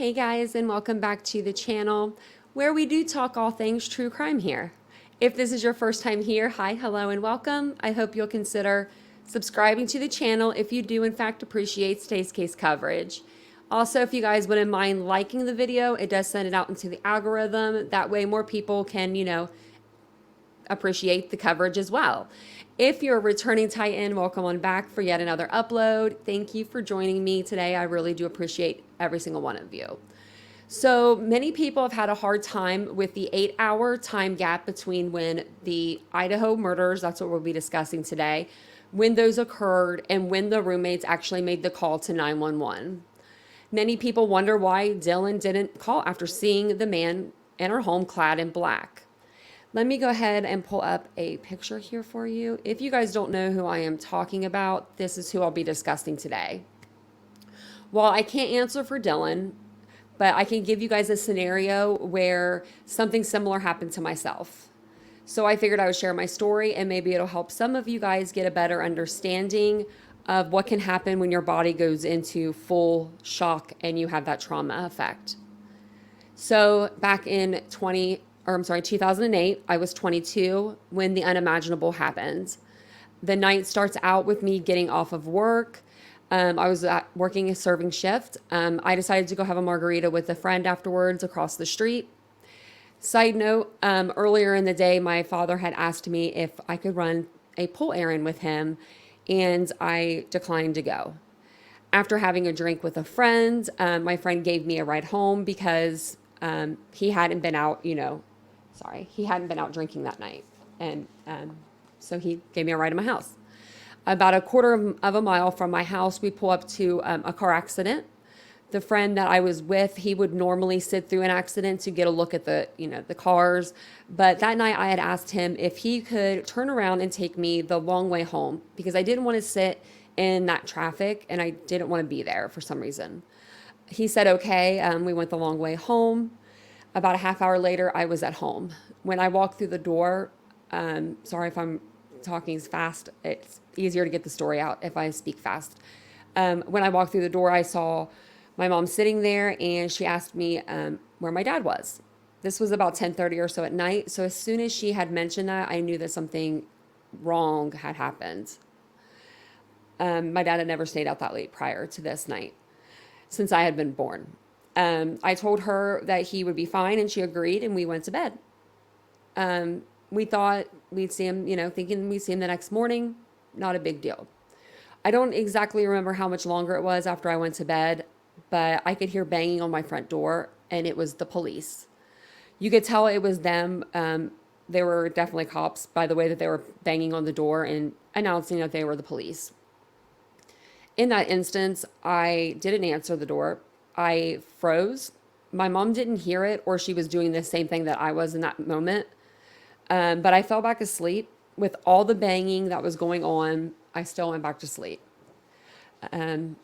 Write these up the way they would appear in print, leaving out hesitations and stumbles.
Hey guys, and welcome back to the channel where we do talk all things true crime here. If this is your first time here, hi, hello, and welcome. I hope you'll consider subscribing to the channel if you do in fact appreciate today's case coverage. Also, if you guys wouldn't mind liking the video, it does send it out into the algorithm. That way more people can, appreciate the coverage as well. If you're a returning Titan, welcome on back for yet another upload. Thank you for joining me today. I really do appreciate every single one of you. So many people have had a hard time with the 8-hour time gap between when the Idaho murders, that's what we'll be discussing today, when those occurred and when the roommates actually made the call to 911. Many people wonder why Dylan didn't call after seeing the man in her home clad in black. Let me go ahead and pull up a picture here for you. If you guys don't know who I am talking about, this is who I'll be discussing today. While I can't answer for Dylan, but I can give you guys a scenario where something similar happened to myself. So I figured I would share my story and maybe it'll help some of you guys get a better understanding of what can happen when your body goes into full shock and you have that trauma effect. So back in 2008, I was 22 when the unimaginable happened. The night starts out with me getting off of work. I was working a serving shift. I decided to go have a margarita with a friend afterwards across the street. Side note, earlier in the day, my father had asked me if I could run a pool errand with him, and I declined to go. After having a drink with a friend, my friend gave me a ride home because he hadn't been out, he hadn't been out drinking that night. And so he gave me a ride to my house. About a quarter of a mile from my house, we pull up to a car accident. The friend that I was with, he would normally sit through an accident to get a look at the cars. But that night I had asked him if he could turn around and take me the long way home because I didn't want to sit in that traffic and I didn't want to be there for some reason. He said, okay. We went the long way home. About a half hour later, I was at home. When I walked through the door, sorry if I'm talking fast. It's easier to get the story out if I speak fast. When I walked through the door, I saw my mom sitting there and she asked me where my dad was. This was about 10:30 or so at night. So as soon as she had mentioned that, I knew that something wrong had happened. My dad had never stayed out that late prior to this night since I had been born. I told her that he would be fine and she agreed and we went to bed. We thought we'd see him, thinking we'd see him the next morning. Not a big deal. I don't exactly remember how much longer it was after I went to bed, but I could hear banging on my front door and it was the police. You could tell it was them. They were definitely cops by the way that they were banging on the door and announcing that they were the police. In that instance, I didn't answer the door. I froze. My mom didn't hear it or she was doing the same thing that I was in that moment. But I fell back asleep. With all the banging that was going on, I still went back to sleep. Then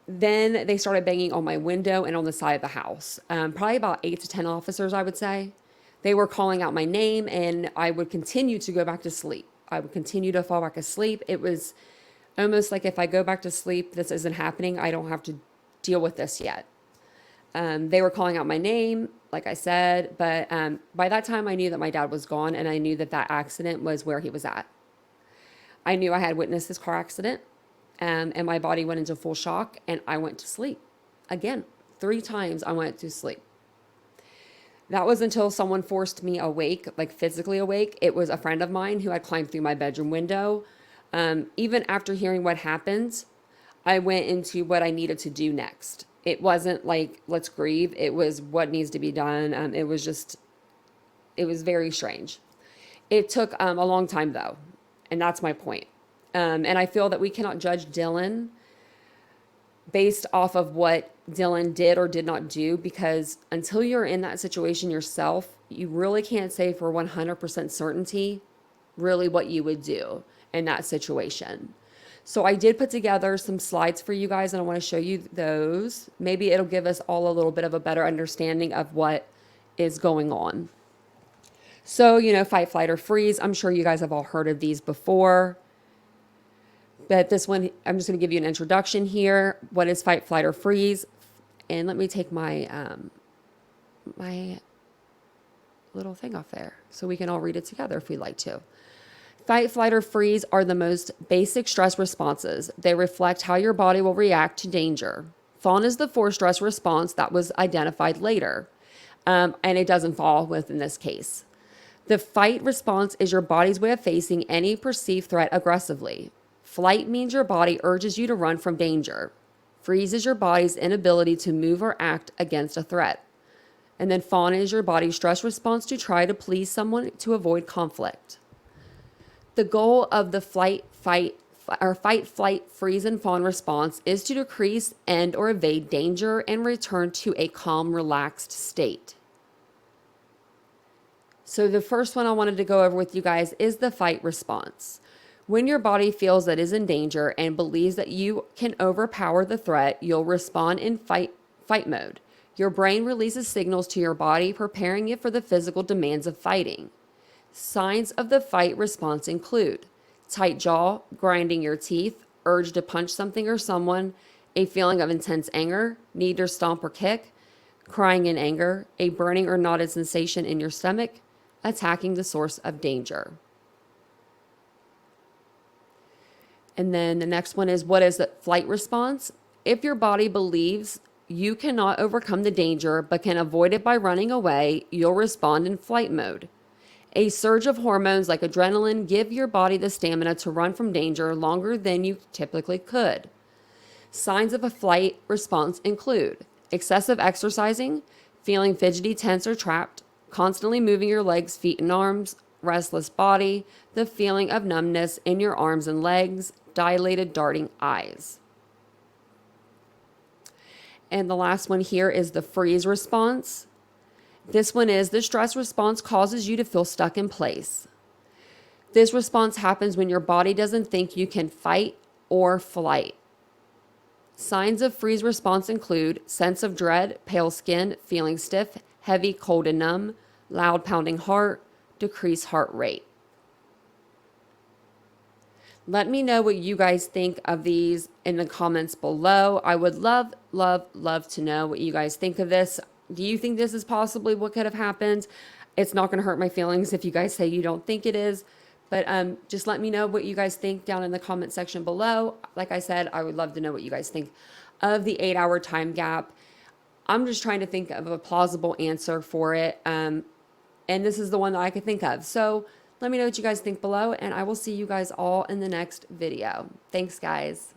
they started banging on my window and on the side of the house. Probably about 8 to 10 officers, I would say. They were calling out my name and I would continue to go back to sleep. I would continue to fall back asleep. It was almost like if I go back to sleep, this isn't happening. I don't have to deal with this yet. They were calling out my name, like I said, but by that time I knew that my dad was gone and I knew that that accident was where he was at. I knew I had witnessed this car accident and my body went into full shock and I went to sleep. Again, 3 times I went to sleep. That was until someone forced me awake, like physically awake. It was a friend of mine who had climbed through my bedroom window. Even after hearing what happened, I went into what I needed to do next. It wasn't like, let's grieve. It was what needs to be done. It was very strange. It took a long time though. And that's my point. And I feel that we cannot judge Dylan based off of what Dylan did or did not do, because until you're in that situation yourself, you really can't say for 100% certainty really what you would do in that situation. So I did put together some slides for you guys and I want to show you those. Maybe it'll give us all a little bit of a better understanding of what is going on. So, fight, flight, or freeze. I'm sure you guys have all heard of these before. But this one, I'm just going to give you an introduction here. What is fight, flight, or freeze? And let me take my my little thing off there so we can all read it together if we'd like to. Fight, flight, or freeze are the most basic stress responses. They reflect how your body will react to danger. Fawn is the forced stress response that was identified later, and it doesn't fall within this case. The fight response is your body's way of facing any perceived threat aggressively. Flight means your body urges you to run from danger. Freeze is your body's inability to move or act against a threat. And then fawn is your body's stress response to try to please someone to avoid conflict. The goal of the fight, flight, freeze, and fawn response is to decrease, end, or evade danger and return to a calm, relaxed state. So the first one I wanted to go over with you guys is the fight response. When your body feels that it is in danger and believes that you can overpower the threat, you'll respond in fight mode. Your brain releases signals to your body, preparing it for the physical demands of fighting. Signs of the fight response include tight jaw, grinding your teeth, urge to punch something or someone, a feeling of intense anger, need to stomp or kick, crying in anger, a burning or knotted sensation in your stomach, attacking the source of danger. And then the next one is, what is the flight response? If your body believes you cannot overcome the danger but can avoid it by running away, you'll respond in flight mode. A surge of hormones like adrenaline give your body the stamina to run from danger longer than you typically could. Signs of a flight response include excessive exercising, feeling fidgety, tense, or trapped, constantly moving your legs, feet, and arms, restless body, the feeling of numbness in your arms and legs, dilated, darting eyes. And the last one here is the freeze response. This one is the stress response causes you to feel stuck in place. This response happens when your body doesn't think you can fight or flight. Signs of freeze response include sense of dread, pale skin, feeling stiff, heavy, cold, and numb, loud pounding heart, decreased heart rate. Let me know what you guys think of these in the comments below. I would love, love, love to know what you guys think of this. Do you think this is possibly what could have happened? It's not going to hurt my feelings if you guys say you don't think it is. But just let me know what you guys think down in the comment section below. Like I said, I would love to know what you guys think of the 8-hour time gap. I'm just trying to think of a plausible answer for it. And this is the one that I could think of. So let me know what you guys think below, and I will see you guys all in the next video. Thanks, guys.